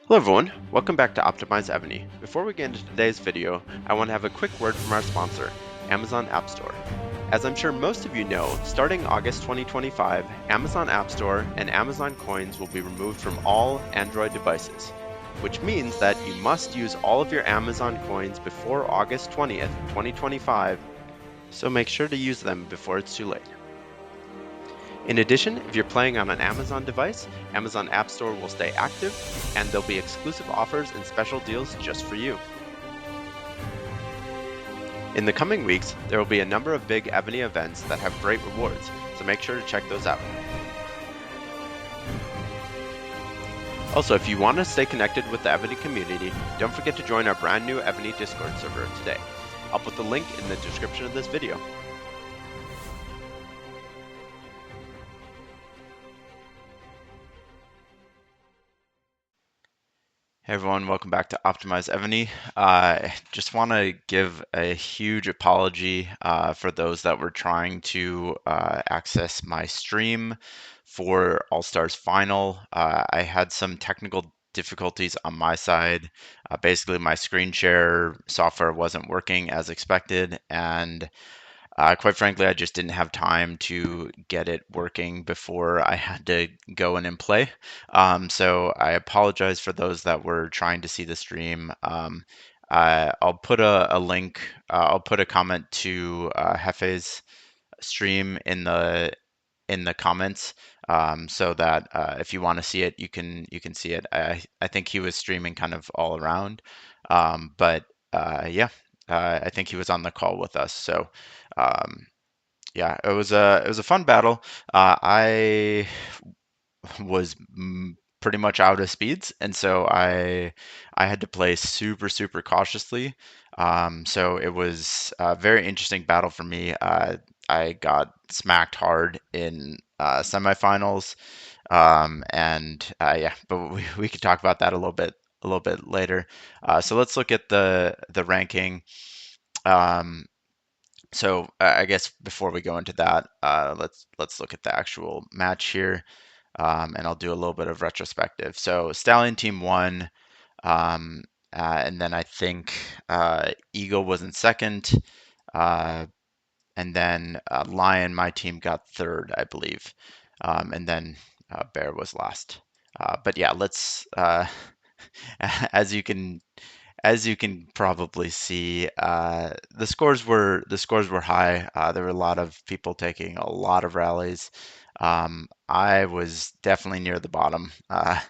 Hello everyone, welcome back to OptimizEvony. Before we get into today's video, I want to have a quick word from our sponsor, Amazon App Store. As I'm sure most of you know, starting August 2025, Amazon App Store and Amazon Coins will be removed from all Android devices, which means that you must use all of your Amazon Coins before August 20th, 2025, so make sure to use them before it's too late. In addition, if you're playing on an Amazon device, Amazon App Store will stay active, and there'll be exclusive offers and special deals just for you. In the coming weeks, there will be a number of big Evony events that have great rewards, so make sure to check those out. Also, if you want to stay connected with the Evony community, don't forget to join our brand new Evony Discord server today. I'll put the link in the description of this video. Hey everyone, welcome back to OptimizEvony. I just want to give a huge apology for those that were trying to access my stream for All-Stars Final. I had some technical difficulties on my side. Basically, my screen share software wasn't working as expected, and quite frankly, I just didn't have time to get it working before I had to go in and play. So I apologize for those that were trying to see the stream. I'll put a link, I'll put a comment to Hefe's stream in the comments, so that if you want to see it, you can see it. I think he was streaming kind of all around, but yeah, I think he was on the call with us. So yeah, it was a fun battle. I was pretty much out of speeds, and so I had to play super cautiously. So it was a very interesting battle for me. I got smacked hard in semifinals, and yeah, but we could talk about that a little bit later. So let's look at the ranking. Um, so I guess before we go into that, let's look at the actual match here, and I'll do a little bit of retrospective. So Stallion team won, um, and then I think Eagle was in second, uh, and then Lion, my team, got third, I believe, and then Bear was last. But yeah, let's as you can probably see, the scores were high. There were a lot of people taking a lot of rallies. I was definitely near the bottom. I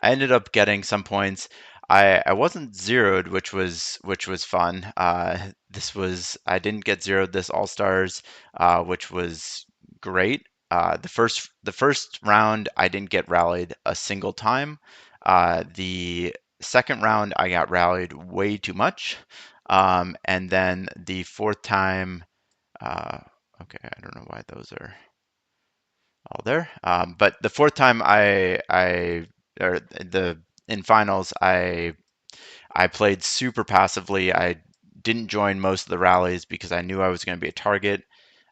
ended up getting some points. I wasn't zeroed, which was fun. I didn't get zeroed this All Stars, which was great. The first round I didn't get rallied a single time. The second round I got rallied way too much, and then the fourth time, uh, okay, I don't know why those are all there. But the fourth time or the in finals, I played super passively. I didn't join most of the rallies because I knew I was going to be a target.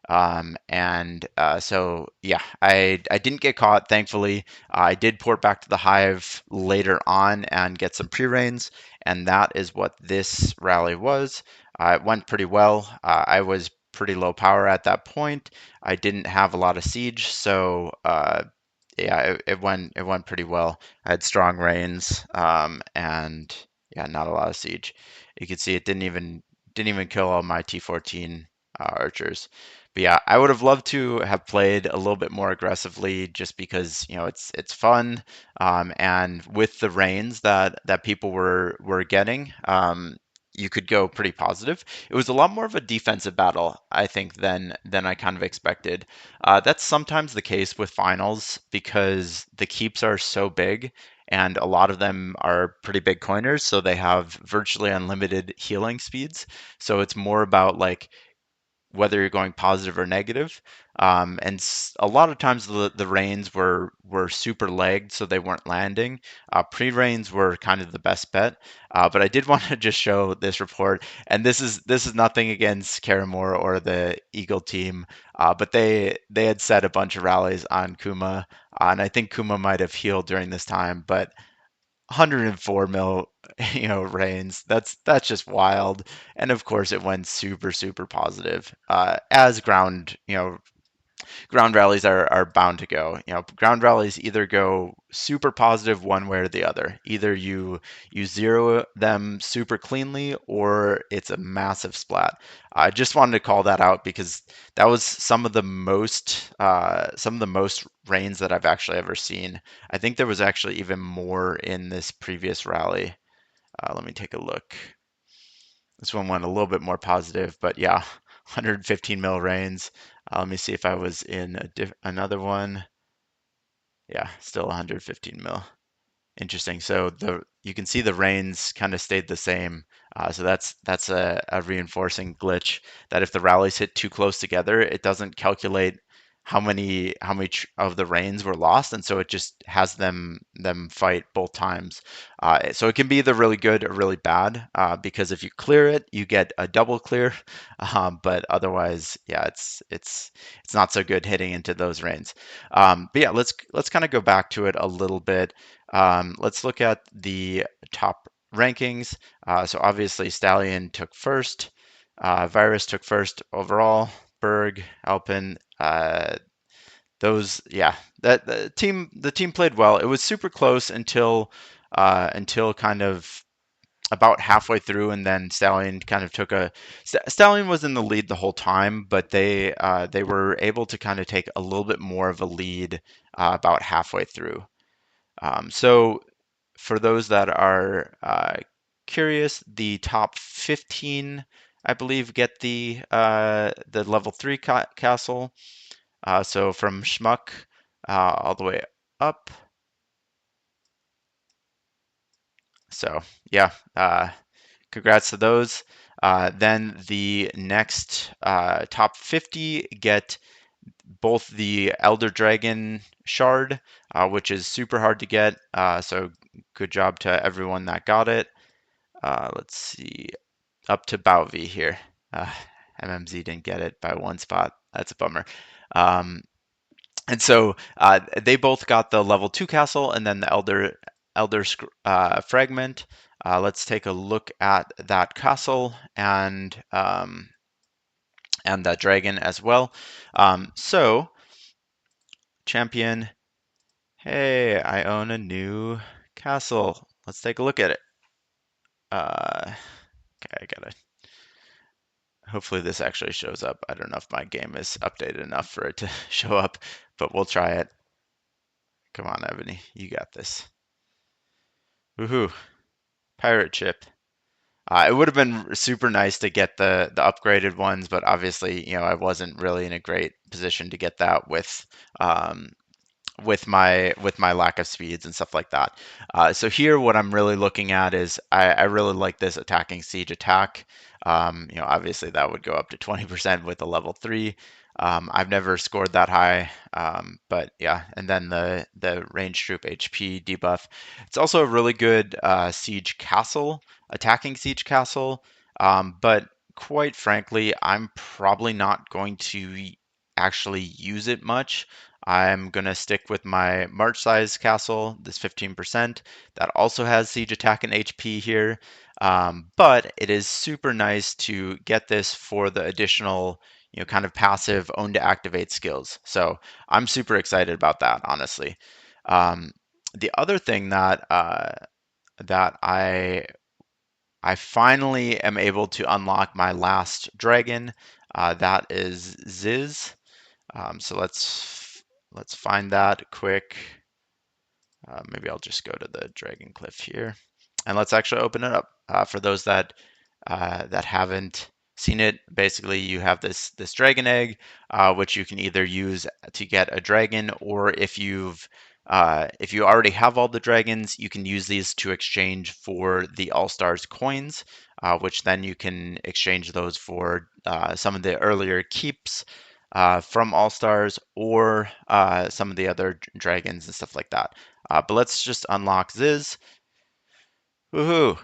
And so yeah, I didn't get caught, thankfully. I did port back to the hive later on and get some pre-rains, and that is what this rally was. It went pretty well. I was pretty low power at that point. I didn't have a lot of siege, so yeah, it went pretty well. I had strong rains, and yeah, not a lot of siege. You can see it didn't even kill all my T14 archers. But yeah, I would have loved to have played a little bit more aggressively, just because it's fun, and with the rains that people were getting, you could go pretty positive. It was a lot more of a defensive battle, I think, than I kind of expected. That's sometimes the case with finals because the keeps are so big, and a lot of them are pretty big coiners, so they have virtually unlimited healing speeds. So it's more about like whether you're going positive or negative. And a lot of times the rains were super lagged, so they weren't landing. Pre-rains were kind of the best bet. But I did want to just show this report, and this is nothing against Karamor or the Eagle team, but they had set a bunch of rallies on Kuma, and I think Kuma might have healed during this time, but 104 mil, rains. That's just wild. And of course, it went super, super positive. As ground rallies are bound to go. Ground rallies either go super positive one way or the other. Either you zero them super cleanly, or it's a massive splat. I just wanted to call that out because that was some of the most rains that I've actually ever seen. I think there was actually even more in this previous rally. Let me take a look. This one went a little bit more positive, but yeah, 115 mil rains. Let me see if I was in another one. Yeah, still 115 mil. Interesting. So you can see the rains kind of stayed the same. So that's a reinforcing glitch that if the rallies hit too close together, it doesn't calculate how much of the rains were lost, and so it just has them fight both times. So it can be either really good or really bad, because if you clear it, you get a double clear. But otherwise, yeah, it's not so good hitting into those rains. But yeah, let's kind of go back to it a little bit. Let's look at the top rankings. So obviously Stallion took first, Virus took first overall, Berg, Alpin, yeah, that the team played well. It was super close until kind of about halfway through, and then Stallion kind of Stallion was in the lead the whole time, but they were able to kind of take a little bit more of a lead about halfway through. So for those that are curious, the top 15, I believe, get the level 3 castle. So from Schmuck all the way up. So yeah, congrats to those. Then the next top 50 get both the Elder Dragon shard, which is super hard to get. So good job to everyone that got it. Let's see, up to Bauvi here. Uh, MMZ didn't get it by one spot. That's a bummer. Um, and so they both got the level 2 castle and then the Elder fragment. Let's take a look at that castle and that dragon as well. So champion, hey, I own a new castle. Let's take a look at it. Okay, I gotta. Hopefully this actually shows up. I don't know if my game is updated enough for it to show up, but we'll try it. Come on, Evony, you got this. Woohoo! Pirate ship. It would have been super nice to get the upgraded ones, but obviously, I wasn't really in a great position to get that um, with my lack of speeds and stuff like that. So here, what I'm really looking at is I really like this attacking siege attack. Obviously that would go up to 20% with a level 3. I've never scored that high, but yeah. And then the range troop HP debuff. It's also a really good siege castle, attacking siege castle. But quite frankly, I'm probably not going to actually use it much. I'm going to stick with my March size castle, this 15%, that also has siege attack and HP here. But it is super nice to get this for the additional, kind of passive own to activate skills. So I'm super excited about that, honestly. Um, the other thing that I finally am able to unlock my last dragon. That is Ziz. So let's find that quick. Maybe I'll just go to the Dragon Cliff here, and let's actually open it up. For those that haven't seen it, basically you have this dragon egg, which you can either use to get a dragon, or if you already have all the dragons, you can use these to exchange for the All Stars coins, which then you can exchange those for some of the earlier keeps from All Stars, or some of the other dragons and stuff like that. But let's just unlock Ziz. Woohoo!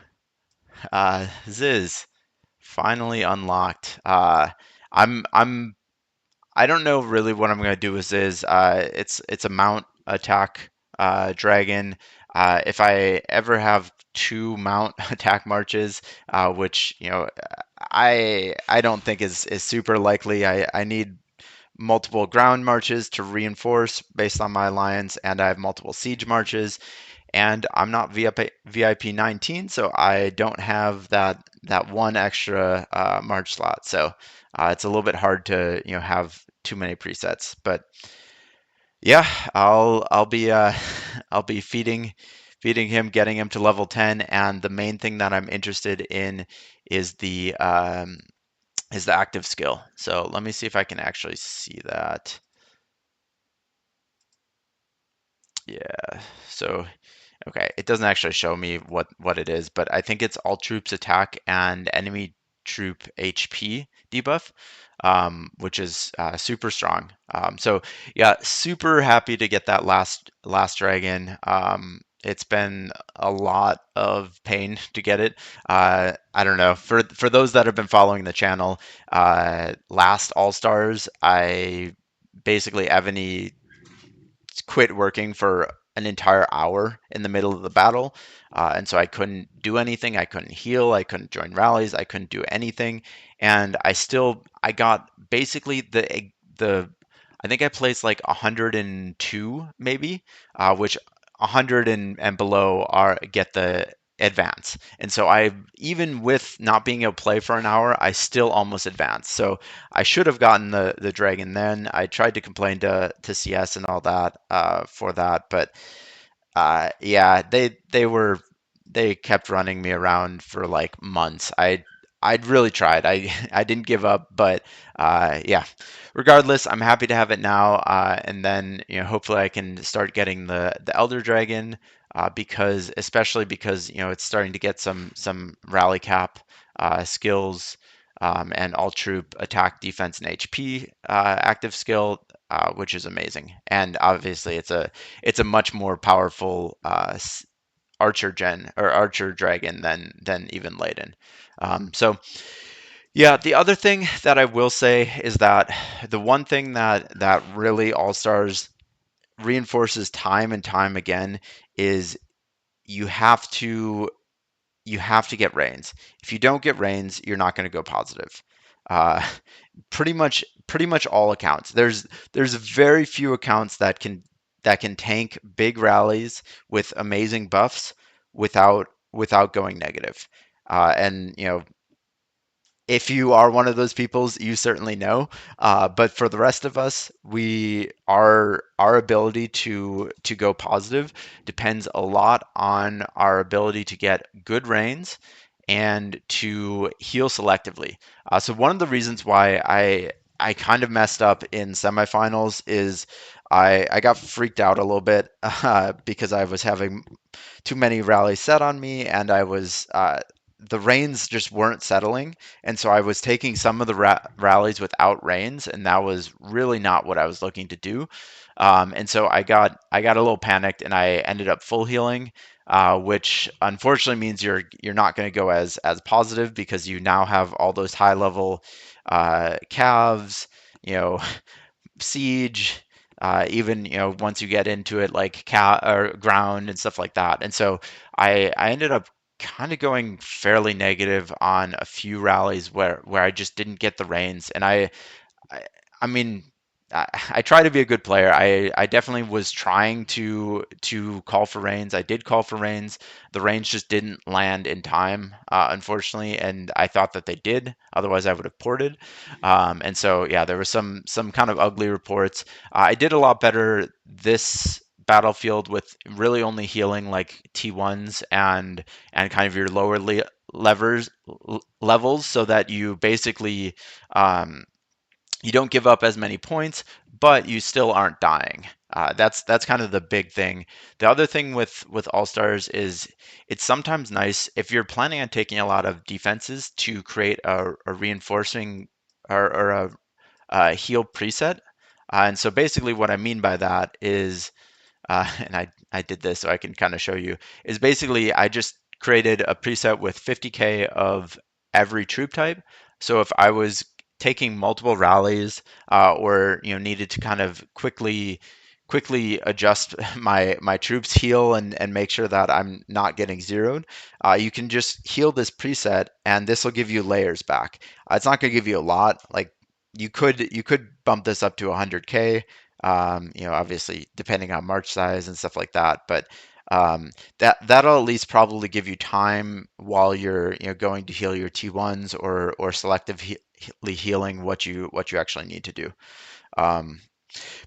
Ziz finally unlocked. I'm I don't know really what I'm gonna do with Ziz. It's a mount attack dragon. If I ever have two mount attack marches, which I don't think is super likely. I need multiple ground marches to reinforce based on my alliance, and I have multiple siege marches, and I'm not VIP 19, so I don't have that one extra march slot. So it's a little bit hard to have too many presets. But yeah, I'll be I'll be feeding him, getting him to level 10, and the main thing that I'm interested in is the active skill. So let me see if I can actually see that. Yeah. So okay, it doesn't actually show me what it is, but I think it's all troops attack and enemy troop HP debuff, which is super strong. So yeah, super happy to get that last dragon. It's been a lot of pain to get it. I don't know. For those that have been following the channel, last All Stars, I basically Evony quit working for an entire hour in the middle of the battle. And so I couldn't do anything. I couldn't heal. I couldn't join rallies. I couldn't do anything. And I got basically the, I think I placed like 102 maybe, which 100 and below are get the advance. And so even with not being able to play for an hour, I still almost advanced. So I should have gotten the dragon then. I tried to complain to CS and all that for that, but yeah, they kept running me around for like months. I'd really tried. I didn't give up, but yeah. Regardless, I'm happy to have it now, and then hopefully I can start getting the Elder Dragon, especially because it's starting to get some rally cap skills, and all troop attack, defense, and HP active skill, which is amazing. And obviously, it's a much more powerful archer dragon than even Layden. So yeah, the other thing that I will say is that the one thing that really All Stars reinforces time and time again is you have to you have to get reigns. If you don't get reigns, you're not going to go positive. Uh, pretty much all accounts. There's very few accounts that can tank big rallies with amazing buffs without going negative. And if you are one of those peoples, you certainly know. But for the rest of us, our ability to go positive depends a lot on our ability to get good reigns and to heal selectively. So one of the reasons why I kind of messed up in semifinals is I got freaked out a little bit because I was having too many rallies set on me, and the reins just weren't settling, and so I was taking some of the rallies without reins, and that was really not what I was looking to do. And so I got a little panicked, and I ended up full healing, which unfortunately means you're not going to go as positive because you now have all those high level calves, you know, siege, even once you get into it like cat or ground and stuff like that. And so I ended up kind of going fairly negative on a few rallies where I just didn't get the reins. And I, I mean, I try to be a good player. I definitely was trying to call for reins. I did call for reins. The reins just didn't land in time, unfortunately, and I thought that they did. Otherwise, I would have ported. And so, yeah, there was some kind of ugly reports. I did a lot better this battlefield with really only healing like T1s and kind of your lower levels, so that you basically um, you don't give up as many points, but you still aren't dying. That's kind of the big thing. The other thing with All Stars is it's sometimes nice if you're planning on taking a lot of defenses to create a reinforcing or a heal preset. And so basically, what I mean by that is and I did this so I can kind of show you, is basically I just created a preset with 50k of every troop type. So if I was taking multiple rallies or needed to kind of quickly adjust my troops, heal, and make sure that I'm not getting zeroed, you can just heal this preset, and this will give you layers back. It's not going to give you a lot. Like you could bump this up to 100K. Obviously depending on march size and stuff like that, but that'll at least probably give you time while you're going to heal your T1s or selectively healing what you actually need to do. Um,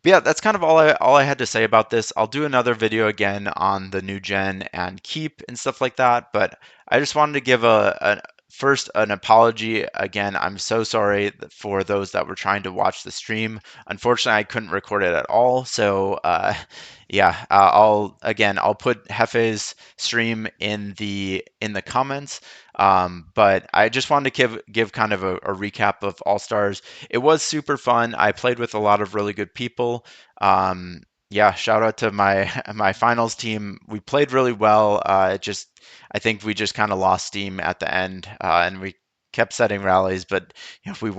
but yeah, that's kind of all I had to say about this. I'll do another video again on the new gen and keep and stuff like that, but I just wanted to give a first an apology. Again, I'm so sorry for those that were trying to watch the stream. Unfortunately, I couldn't record it at all, so yeah, I'll put Hefe's stream in the comments. But I just wanted to give kind of a recap of All Stars. It was super fun. I played with a lot of really good people. Um, yeah, shout out to my my finals team. We played really well. I think we just kind of lost steam at the end, and we kept setting rallies, but we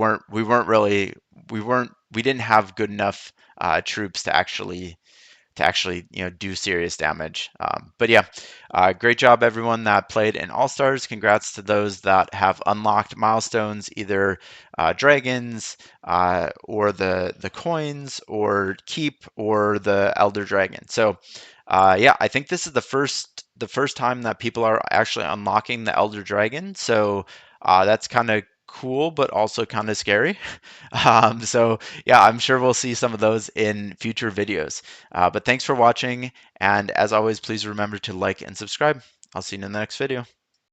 didn't have good enough troops to actually do serious damage. But yeah, great job everyone that played in All Stars. Congrats to those that have unlocked milestones, either dragons or the coins or keep or the Elder Dragon. So yeah, I think this is the first time that people are actually unlocking the Elder Dragon. So that's kind of cool, but also kind of scary. So yeah, I'm sure we'll see some of those in future videos. But thanks for watching, and as always, please remember to like and subscribe. I'll see you in the next video.